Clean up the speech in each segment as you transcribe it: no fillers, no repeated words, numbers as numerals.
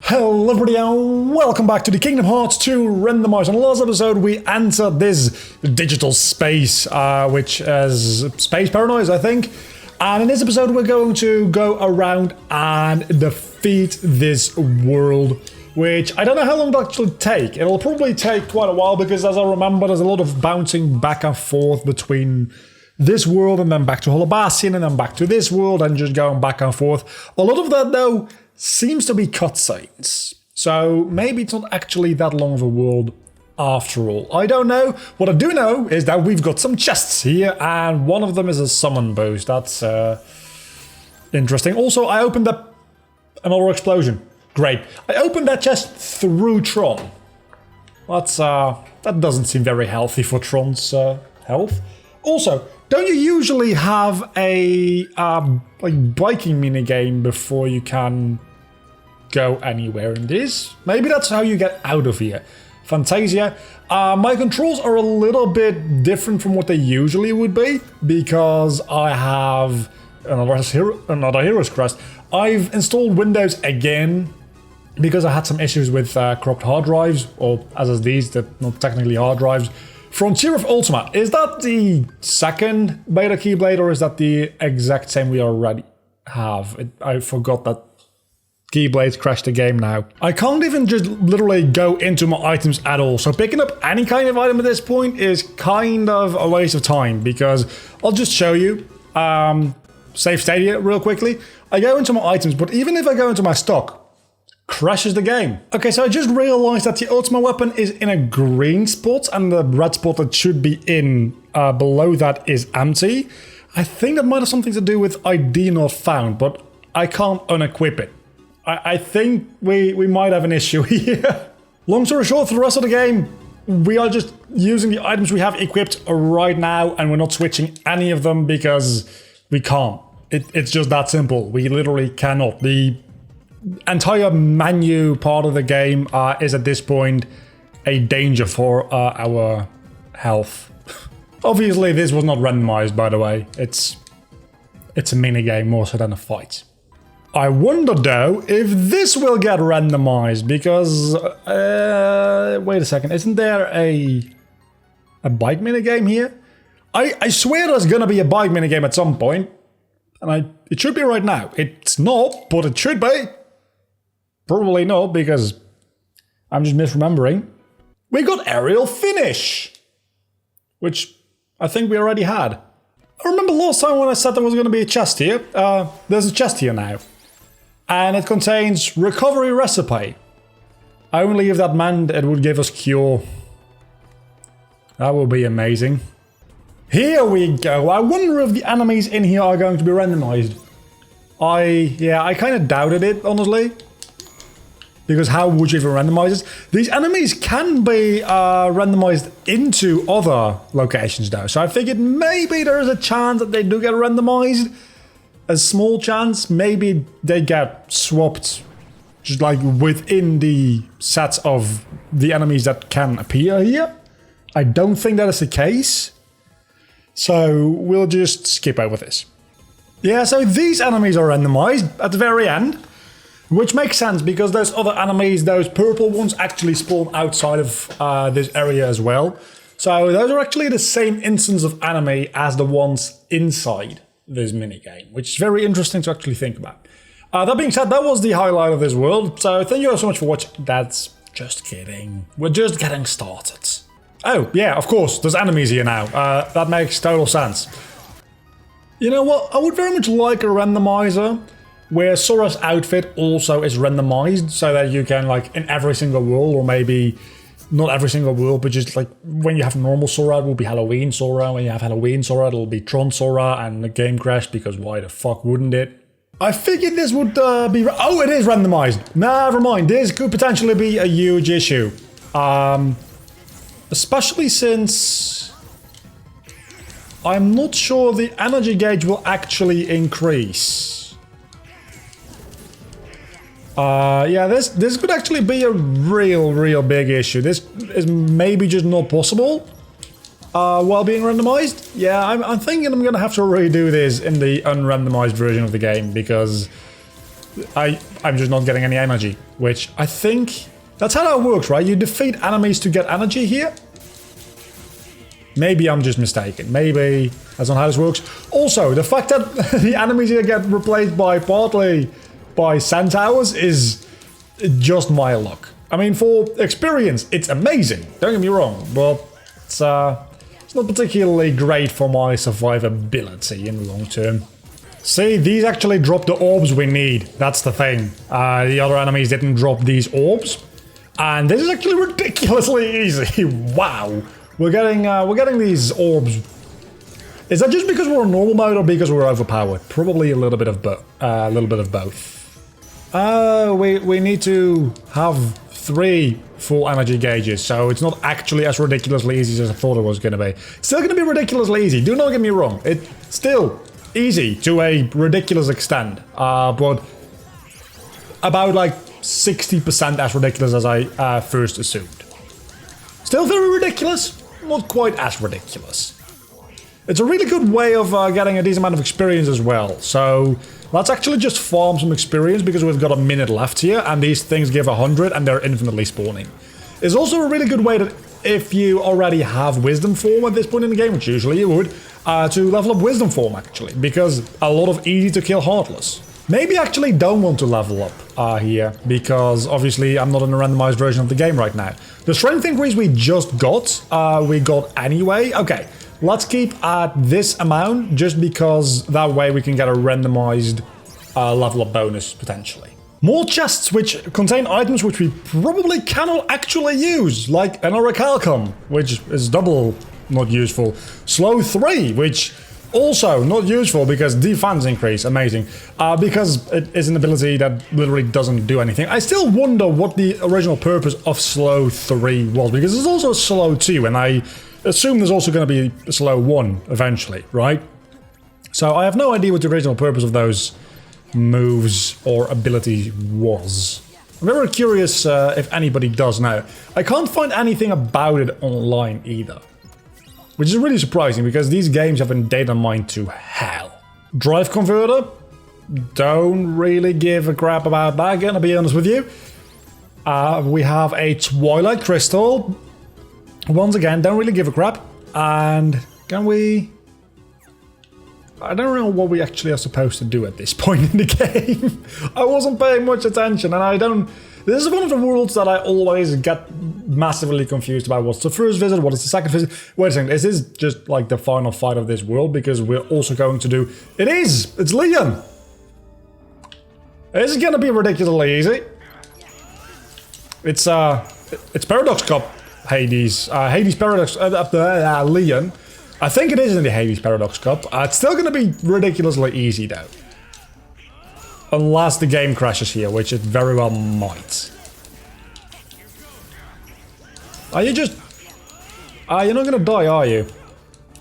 Hello everybody and welcome back to the Kingdom Hearts 2 Randomizer. In the last episode we entered this digital space, which is Space Paradise, I think. And in this episode we're going to go around and defeat this world, which I don't know how long it'll actually take. It'll probably take quite a while because, as I remember, there's a lot of bouncing back and forth between this world and then back to Holobassian and then back to this world and just going back and forth. A lot of that, though, seems to be cutscenes, so maybe it's not actually that long of a world after all. I don't know. What I do know is that we've got some chests here, and one of them is a summon boost. That's interesting. Also, I opened up another explosion. Great. I opened that chest through Tron. That doesn't seem very healthy for Tron's health. Also, don't you usually have a like biking minigame before you can go anywhere in this? Maybe that's how you get out of here. Fantasia. My controls are a little bit different from what they usually would be because I have another Hero's Crest. I've installed Windows again because I had some issues with corrupt hard drives, or as is these, they're not technically hard drives. Frontier of Ultima, is that the second beta Keyblade or is that the exact same we already have? I forgot that Keyblades crashed the game now. I can't even just literally go into my items at all, so picking up any kind of item at this point is kind of a waste of time because I'll just show you. Save Stadia real quickly. I go into my items, but even if I go into my stock, crashes the game. Okay, so I just realized that the Ultima weapon is in a green spot and the red spot that should be in below that is empty. I think that might have something to do with ID not found, but I can't unequip it. I think we might have an issue here. Long story short, for the rest of the game, we are just using the items we have equipped right now and we're not switching any of them because we can't. It's just that simple. We literally cannot. The entire menu part of the game is at this point a danger for our health. Obviously, this was not randomized, by the way. It's a minigame more so than a fight. I wonder, though, if this will get randomized, because... wait a second, isn't there a bike minigame here? I swear there's gonna be a bike minigame at some point, and it should be right now. It's not, but it should be. Probably not, because I'm just misremembering. We got aerial finish, which I think we already had. I remember last time when I said there was going to be a chest here. There's a chest here now. And it contains recovery recipe. Only if that meant it would give us cure. That would be amazing. Here we go. I wonder if the enemies in here are going to be randomized. I kind of doubted it, honestly. Because how would you even randomize it? These enemies can be randomized into other locations though. So I figured maybe there is a chance that they do get randomized. A small chance. Maybe they get swapped just like within the sets of the enemies that can appear here. I don't think that is the case. So we'll just skip over this. Yeah, so these enemies are randomized at the very end. Which makes sense because those other enemies, those purple ones, actually spawn outside of this area as well. So those are actually the same instance of enemy as the ones inside this minigame, which is very interesting to actually think about. That being said, that was the highlight of this world. So thank you all so much for watching. That's just kidding. We're just getting started. Oh, yeah, of course, there's enemies here now. That makes total sense. You know what? I would very much like a randomizer where Sora's outfit also is randomized so that you can, like, in every single world, or maybe not every single world, but just like when you have normal Sora, it will be Halloween Sora. When you have Halloween Sora, it'll be Tron Sora, and the game crashed because why the fuck wouldn't it? I figured this would be... Oh, it is randomized. Never mind. This could potentially be a huge issue. Especially since I'm not sure the energy gauge will actually increase. Yeah, this could actually be a real big issue. This is maybe just not possible while being randomized. Yeah, I'm thinking I'm gonna have to redo this in the unrandomized version of the game because I'm just not getting any energy, which I think that's how that works, right? You defeat enemies to get energy here. Maybe I'm just mistaken. Maybe that's not how this works. Also, the fact that the enemies here get replaced by partly by centaurs is just my luck. I mean, for experience, it's amazing. Don't get me wrong, but it's not particularly great for my survivability in the long term. See, these actually drop the orbs we need. That's the thing. The other enemies didn't drop these orbs, and this is actually ridiculously easy. Wow, we're getting these orbs. Is that just because we're on normal mode or because we're overpowered? Probably a little bit of both. We need to have 3 full energy gauges, so it's not actually as ridiculously easy as I thought it was going to be. Still going to be ridiculously easy, do not get me wrong. It's still easy to a ridiculous extent, but about like 60% as ridiculous as I first assumed. Still very ridiculous, not quite as ridiculous. It's a really good way of getting a decent amount of experience as well, so let's actually just farm some experience because we've got a minute left here and these things give 100 and they're infinitely spawning. It's also a really good way that if you already have wisdom form at this point in the game, which usually you would, to level up wisdom form actually, because a lot of easy to kill heartless. Maybe I actually don't want to level up here, because obviously I'm not in a randomized version of the game right now. The strength increase we just got, we got anyway. Okay, let's keep at this amount, just because that way we can get a randomized level up bonus, potentially. More chests which contain items which we probably cannot actually use, like an orichalcum, which is double not useful. Slow 3, which also not useful because defense increase, amazing. Because it is an ability that literally doesn't do anything. I still wonder what the original purpose of slow 3 was, because there's also a slow 2, and I assume there's also going to be a slow 1 eventually, right? So I have no idea what the original purpose of those moves or abilities was. I'm very curious if anybody does know. I can't find anything about it online either, which is really surprising because these games have been data mined to hell. Drive converter, don't really give a crap about that, gonna be honest with you. We have a twilight crystal. Once again, don't really give a crap. And can we... I don't know what we actually are supposed to do at this point in the game. I wasn't paying much attention, and I don't... This is one of the worlds that I always get massively confused about. What's the first visit? What is the second visit? Wait a second, is this just like the final fight of this world? Because we're also going to do... It is! It's Leon! This is gonna be ridiculously easy. It's Paradox Cup, Hades. Hades Paradox... Leon. I think it is in the Hades Paradox Cup. It's still going to be ridiculously easy though. Unless the game crashes here, which it very well might. Are you just... you're not going to die, are you?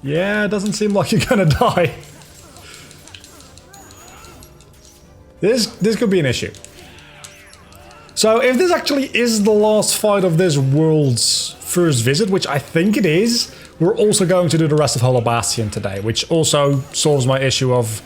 Yeah, it doesn't seem like you're going to die. This could be an issue. So if this actually is the last fight of this world's first visit, which I think it is, we're also going to do the rest of Hollow Bastion today, which also solves my issue of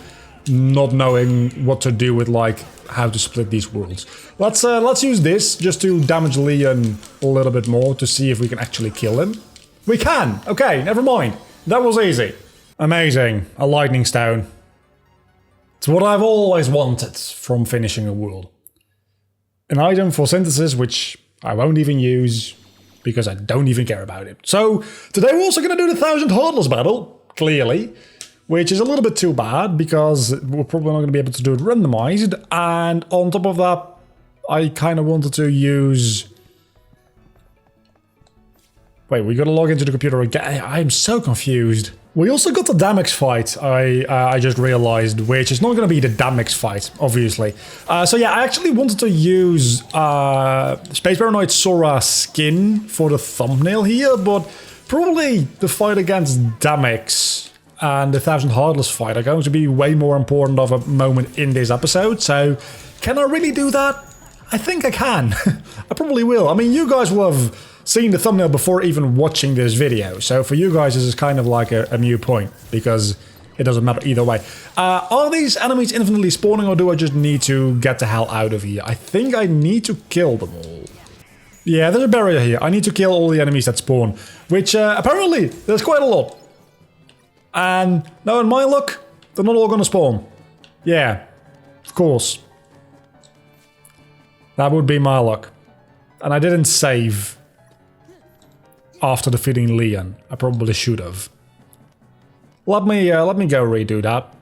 not knowing what to do with, like, how to split these worlds. Let's use this just to damage Leon a little bit more to see if we can actually kill him. We can! Okay, never mind. That was easy. Amazing. A lightning stone. It's what I've always wanted from finishing a world. An item for synthesis, which I won't even use, because I don't even care about it. So, today we're also going to do the 1000 Heartless battle, clearly, which is a little bit too bad, because we're probably not going to be able to do it randomized, and on top of that, I kind of wanted to use... Wait, we got to log into the computer again. I'm so confused. We also got the Daleks Fight, I just realized, which is not going to be the Daleks Fight, obviously. So yeah, I actually wanted to use Space Paranoid Sora skin for the thumbnail here, but probably the fight against Daleks and the 1000 Heartless fight are going to be way more important of a moment in this episode, so can I really do that? I think I can. I probably will. I mean, you guys will have seen the thumbnail before even watching this video, so for you guys this is kind of like a mute point, because it doesn't matter either way. Are these enemies infinitely spawning, or do I just need to get the hell out of here? I think I need to kill them all. Yeah, there's a barrier here. I need to kill all the enemies that spawn, which apparently there's quite a lot. And knowing my luck, they're not all gonna spawn. Yeah, of course. That would be my luck. And I didn't save after defeating Leon. I probably should have. Let me go redo that.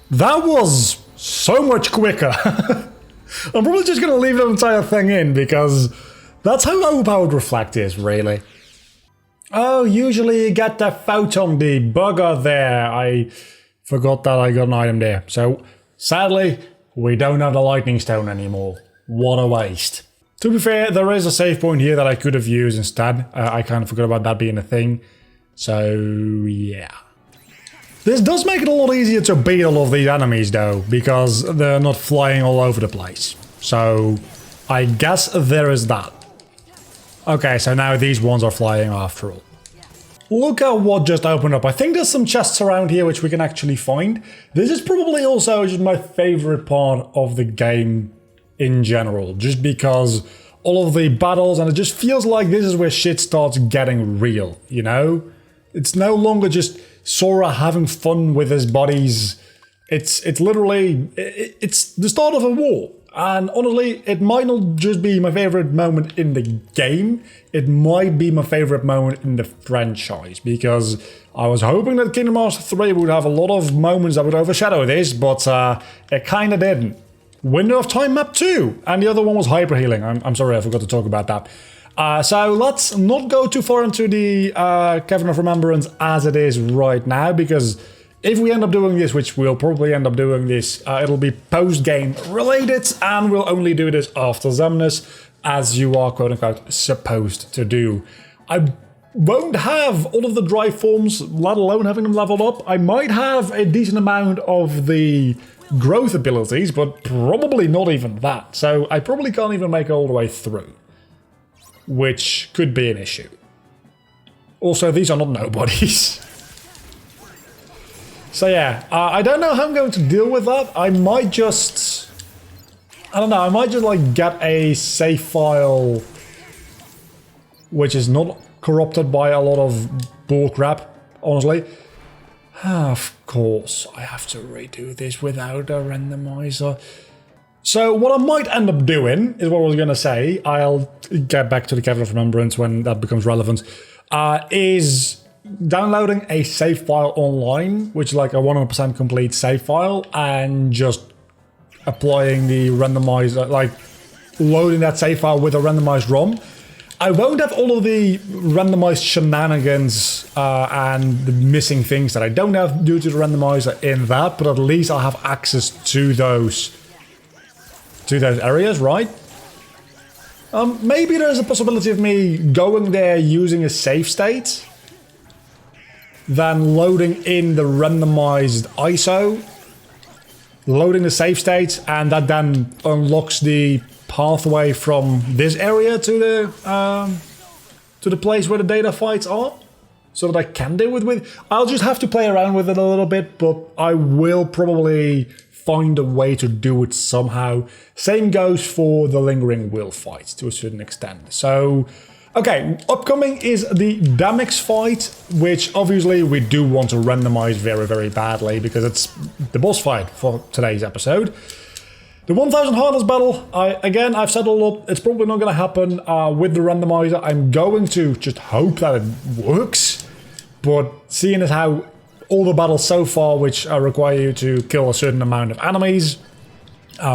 That was so much quicker. I'm probably just going to leave the entire thing in because that's how overpowered Reflect is, really. Oh, usually you get the photon debugger there. I forgot that I got an item there. So, sadly, we don't have the lightning stone anymore. What a waste. To be fair, there is a save point here that I could have used instead. I kind of forgot about that being a thing. So, yeah. This does make it a lot easier to beat all of these enemies though, because they're not flying all over the place. So, I guess there is that. Okay, so now these ones are flying after all. Look at what just opened up. I think there's some chests around here which we can actually find. This is probably also just my favorite part of the game in general, just because all of the battles, and it just feels like this is where shit starts getting real, you know? It's no longer just Sora having fun with his bodies. It's literally, it's the start of a war. And honestly, it might not just be my favorite moment in the game, it might be my favorite moment in the franchise, because I was hoping that Kingdom Hearts 3 would have a lot of moments that would overshadow this, but it kind of didn't. Window of Time Map 2, and the other one was Hyper Healing. I'm sorry, I forgot to talk about that. So let's not go too far into the Cavern of Remembrance as it is right now, because if we end up doing this, which we'll probably end up doing this, it'll be post-game related, and we'll only do this after Xemnas, as you are quote-unquote supposed to do. I won't have all of the dry forms, let alone having them leveled up. I might have a decent amount of the growth abilities, but probably not even that. So I probably can't even make it all the way through, which could be an issue. Also, these are not nobodies. So yeah, I don't know how I'm going to deal with that. I might just... I don't know, I might just like get a save file which is not corrupted by a lot of bullcrap, honestly. Of course, I have to redo this without a randomizer. So what I might end up doing, is what I was going to say, I'll get back to the Cavern of Remembrance when that becomes relevant, is downloading a save file online, which is like a 100% complete save file, and just applying the randomizer, like loading that save file with a randomized ROM. I won't have all of the randomized shenanigans and the missing things that I don't have due to the randomizer in that, but at least I'll have access to those areas, right? Maybe there's a possibility of me going there using a save state, then loading in the randomized ISO, loading the save state, and that then unlocks the pathway from this area to the place where the data fights are, so that I can deal with. I'll just have to play around with it a little bit, but I will probably find a way to do it somehow. Same goes for the Lingering Will fight to a certain extent. So, okay, upcoming is the Daleks Fight, which obviously we do want to randomize very, very badly because it's the boss fight for today's episode. The 1000 Heartless battle, I've said all up, it's probably not going to happen with the randomizer. I'm going to just hope that it works, but seeing as how all the battles so far, which require you to kill a certain amount of enemies,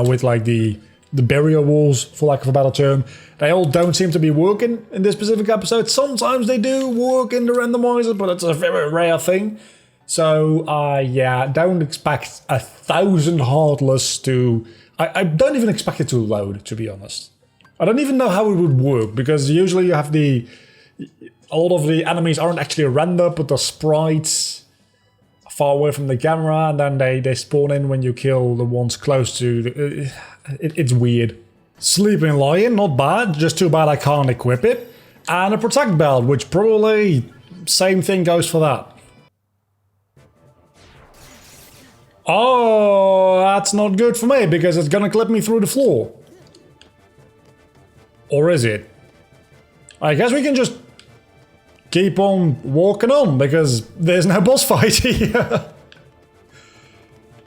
with like the barrier walls, for lack of a better term, they all don't seem to be working in this specific episode. Sometimes they do work in the randomizer, but it's a very rare thing. So, yeah, don't expect 1000 Heartless to... I don't even expect it to load, to be honest. I don't even know how it would work, because usually you have a lot of the enemies aren't actually rendered, but they're sprites. far away from the camera, and then they spawn in when you kill the ones close to the, it's weird. Sleeping Lion, not bad, just too bad I can't equip it. And a Protect Belt, which probably same thing goes for that. Oh, that's not good for me because it's gonna clip me through the floor. Or is it? I guess we can just keep on walking on because there's no boss fight here.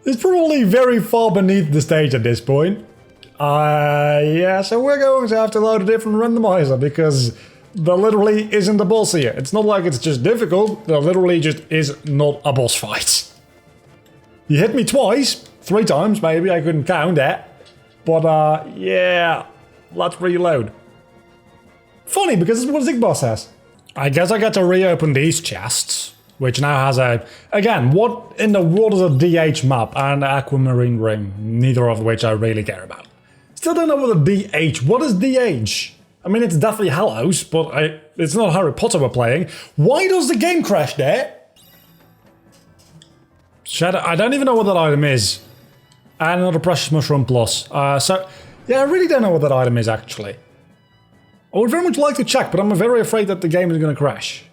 It's probably very far beneath the stage at this point. Yeah, so we're going to have to load a different randomizer because there literally isn't a boss here. It's not like it's just difficult, there literally just is not a boss fight. You hit me twice, 3 times maybe, I couldn't count that. But yeah, let's reload. Funny, because this is what Zigbar says. I guess I get to reopen these chests, which now has a... Again, what in the world is a DH map and Aquamarine Ring? Neither of which I really care about. Still don't know what a DH... What is DH? I mean, it's Deathly Hallows, but it's not Harry Potter we're playing. Why does the game crash there? Shadow... I don't even know what that item is. And another Precious Mushroom Plus. So, yeah, I really don't know what that item is, actually. I would very much like to check, but I'm very afraid that the game is going to crash.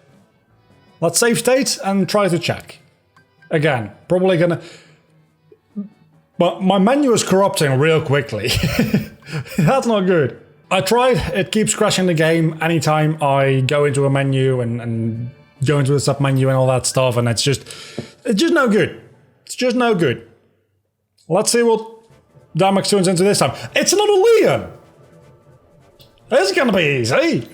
Let's save state and try to check. Again, probably gonna... But my menu is corrupting real quickly. That's not good. I tried, it keeps crashing the game anytime I go into a menu and go into the sub-menu and all that stuff, and it's just no good. It's just no good. Let's see what Daleks turns into this time. It's another Leon! This is gonna be easy.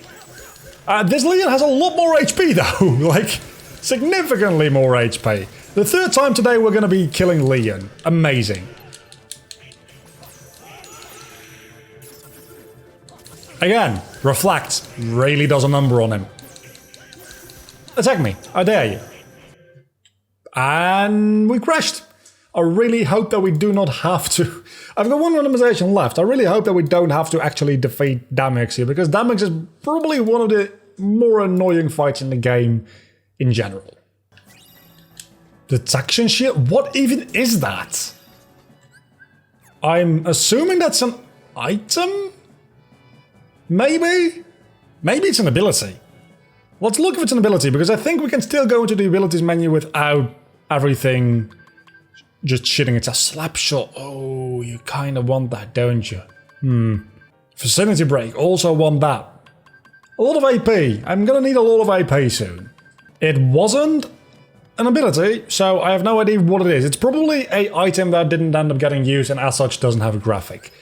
This Leon has a lot more HP though, like significantly more HP. The 3rd time today we're gonna be killing Leon. Amazing. Again, Reflect really does a number on him. Attack me, I dare you. And we crashed. I really hope that we do not have to... I've got one randomization left. I really hope that we don't have to actually defeat Daleks here, because Daleks is probably one of the more annoying fights in the game in general. Detection shield? What even is that? I'm assuming that's an item? Maybe? Maybe it's an ability. Let's look if it's an ability, because I think we can still go into the abilities menu without everything... just shitting. It's a slap shot. Oh, you kind of want that, don't you? Vicinity break. Also want that. A lot of AP. I'm gonna need a lot of AP soon. It wasn't an ability, so I have no idea what it is. It's probably an item that didn't end up getting used and as such doesn't have a graphic.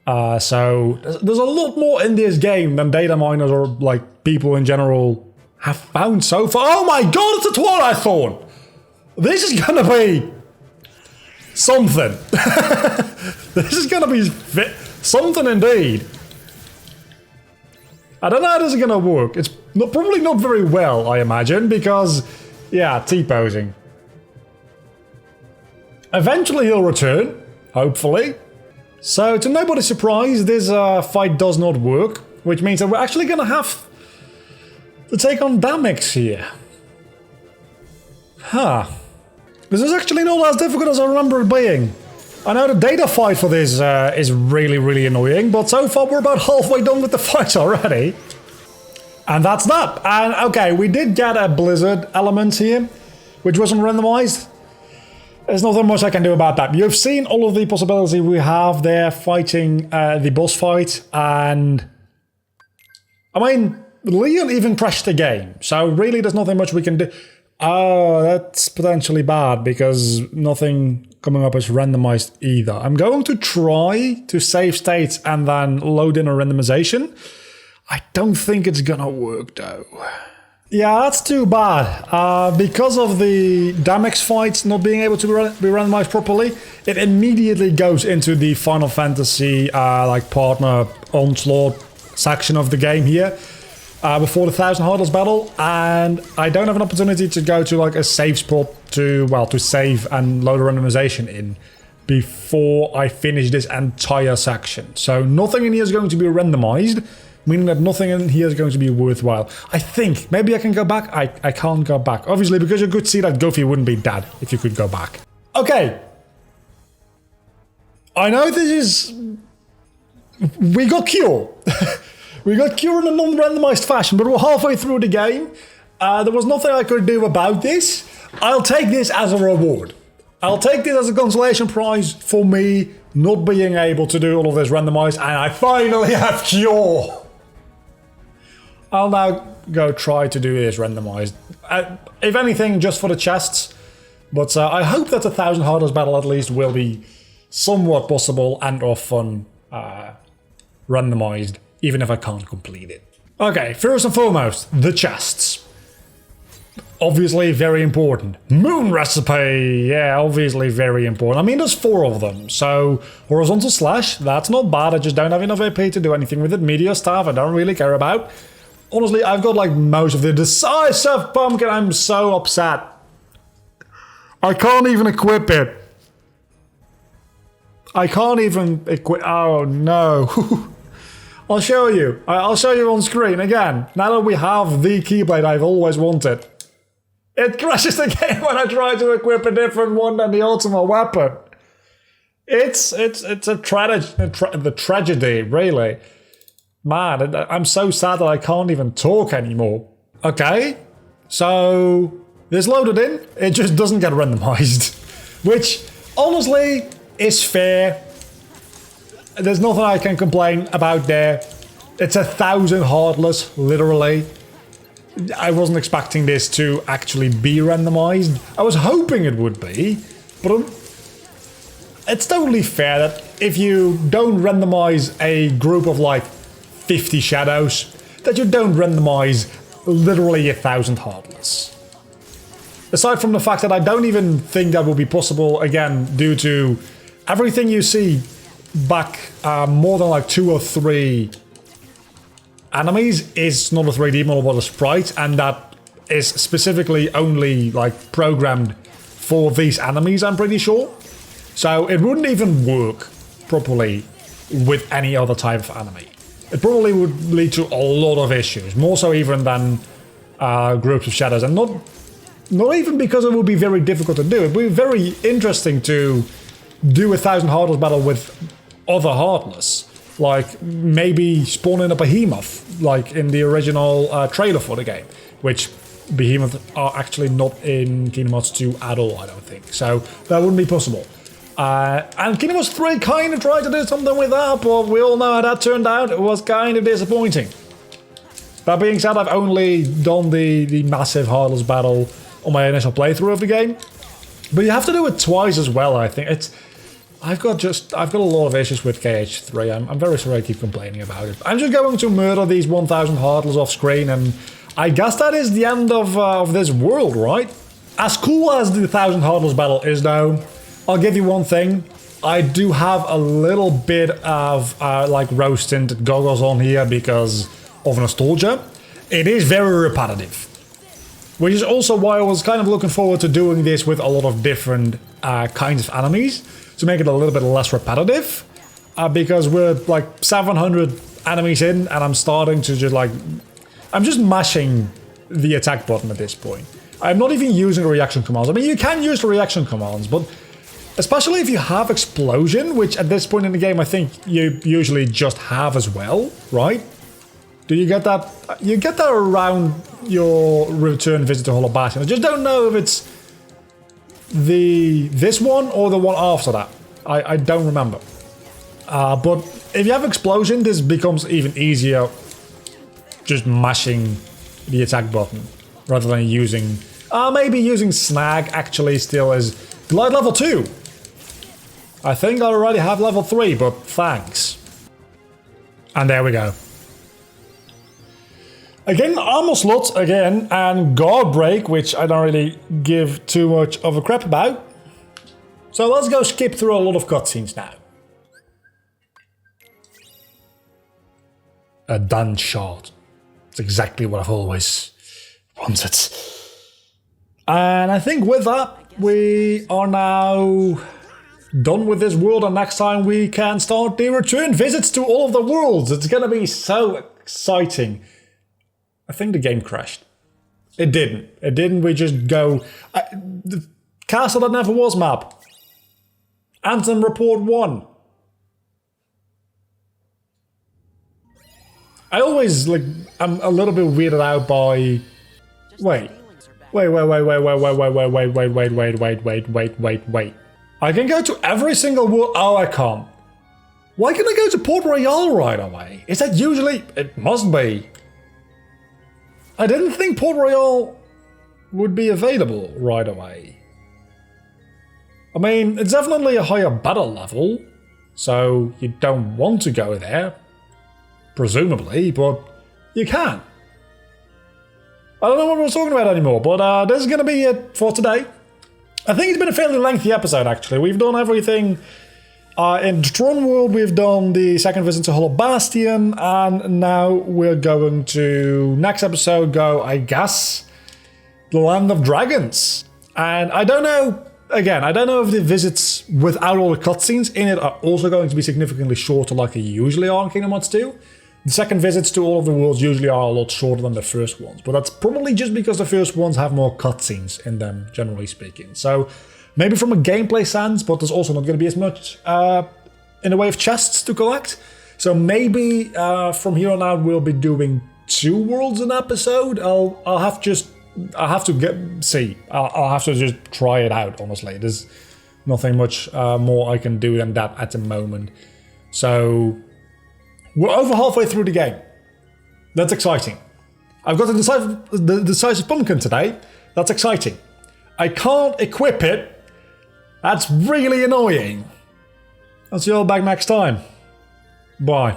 So there's a lot more in this game than data miners or like people in general have found so far. Oh my god, it's a Twilight Thorn! This is gonna be... something. This is gonna be something indeed. I don't know how this is gonna work. It's probably not very well, I imagine, because, yeah, T-posing. Eventually he'll return, hopefully. So, to nobody's surprise, this fight does not work, which means that we're actually gonna have to take on Daleks here. Huh. This is actually not as difficult as I remember it being. I know the data fight for this is really, really annoying, but so far we're about halfway done with the fight already. And that's that. And okay, we did get a blizzard element here, which wasn't randomized. There's nothing much I can do about that. You've seen all of the possibilities we have there fighting the boss fight, and... I mean, Leon even crashed the game, so really there's nothing much we can do. Oh, that's potentially bad, because nothing coming up is randomized either. I'm going to try to save states and then load in a randomization. I don't think it's gonna work though. Yeah, that's too bad. Because of the Daleks fights not being able to be randomized properly, it immediately goes into the Final Fantasy like partner onslaught section of the game here. Before the 1000 Heartless battle, and I don't have an opportunity to go to like a save spot to, well, to save and load a randomization in before I finish this entire section. So nothing in here is going to be randomized. meaning that nothing in here is going to be worthwhile. I think. Maybe I can go back? I can't go back. Obviously, because you could see that Goofy wouldn't be dead if you could go back. Okay. I know this is... We got Cure. We got Cure in a non-randomized fashion, but we're halfway through the game. There was nothing I could do about this. I'll take this as a reward. I'll take this as a consolation prize for me not being able to do all of this randomized, and I finally have Cure. I'll now go try to do this randomized. If anything, just for the chests. But I hope that the 1000 Heartless battle at least will be somewhat possible and or fun randomized, even if I can't complete it. Okay, first and foremost, the chests. Obviously very important. Moon recipe, yeah, obviously very important. I mean, there's 4 of them, so horizontal slash, that's not bad. I just don't have enough AP to do anything with it. Meteor staff, I don't really care about. Honestly, I've got like most of the decisive pumpkin. I'm so upset. I can't even equip it. I can't even equip. Oh no. I'll show you. I'll show you on screen again. Now that we have the Keyblade I've always wanted. It crashes the game when I try to equip a different one than the ultimate weapon. It's a tragedy, really. Man, I'm so sad that I can't even talk anymore. Okay, so this loaded in, it just doesn't get randomized. Which, honestly, is fair. There's nothing I can complain about there. It's 1000 Heartless, literally. I wasn't expecting this to actually be randomized. I was hoping it would be, but it's totally fair that if you don't randomize a group of like 50 shadows, that you don't randomize literally 1000 Heartless. Aside from the fact that I don't even think that will be possible, again, due to everything you see back more than like 2 or 3 enemies is not a 3D model but a sprite, and that is specifically only like programmed for these enemies, I'm pretty sure. So it wouldn't even work properly with any other type of enemy. It probably would lead to a lot of issues, more so even than groups of shadows, and not even because it would be very difficult to do. It would be very interesting to do 1000 Heartless battle with other Heartless. Like, maybe spawn in a behemoth, like in the original trailer for the game, which behemoths are actually not in Kingdom Hearts 2 at all, I don't think. So that wouldn't be possible. And Kingdom Hearts 3 kind of tried to do something with that, but we all know how that turned out. It was kind of disappointing. That being said, I've only done the massive Heartless battle on my initial playthrough of the game. But you have to do it twice as well, I think. I've got a lot of issues with KH3. I'm very sorry I keep complaining about it. I'm just going to murder these 1000 Heartless off screen, and I guess that is the end of this world, right? As cool as the 1000 Heartless battle is, though, I'll give you one thing. I do have a little bit of like rose-tinted goggles on here because of nostalgia. It is very repetitive. Which is also why I was kind of looking forward to doing this with a lot of different kinds of enemies, to make it a little bit less repetitive, because we're like 700 enemies in, and I'm starting to just like... I'm just mashing the attack button at this point. I'm not even using reaction commands. I mean, you can use the reaction commands, but especially if you have explosion, which at this point in the game I think you usually just have as well, right? Do you get that? You get that around your return visit to Hollow Bastion. I just don't know if it's this one or the one after that. I don't remember. But if you have explosion, this becomes even easier just mashing the attack button rather than using... maybe using snag actually still is... Glide level 2! I think I already have level 3, but thanks. And there we go. Again, armor slots again, and guard break, which I don't really give too much of a crap about. So let's go skip through a lot of cutscenes now. A done shot. It's exactly what I've always wanted. And I think with that, we are now done with this world, and next time we can start the return visits to all of the worlds. It's gonna be so exciting. I think the game crashed. It didn't. It didn't. We just go... the Castle That Never Was map. Anthem Report 1. I always, like, I'm a little bit weirded out by... Wait. Wait. I can go to every single world... Oh, I can't. Why can I go to Port Royal right away? Is that usually... It must be. I didn't think Port Royal would be available right away. I mean, it's definitely a higher battle level, so you don't want to go there, presumably, but you can. I don't know what we're talking about anymore, but this is going to be it for today. I think it's been a fairly lengthy episode, actually. We've done everything. In Tron World, we've done the second visit to Hollow Bastion, and now we're going to, next episode, go, I guess, the Land of Dragons. And I don't know, again, I don't know if the visits without all the cutscenes in it are also going to be significantly shorter like they usually are in Kingdom Hearts 2. The second visits to all of the worlds usually are a lot shorter than the first ones, but that's probably just because the first ones have more cutscenes in them, generally speaking. So maybe from a gameplay sense, but there's also not going to be as much in the way of chests to collect. So maybe from here on out we'll be doing 2 worlds an episode. I'll have to just try it out, honestly. There's nothing much more I can do than that at the moment. So we're over halfway through the game. That's exciting. I've got the decisive pumpkin today. That's exciting. I can't equip it. That's really annoying. I'll see you all back next time. Bye.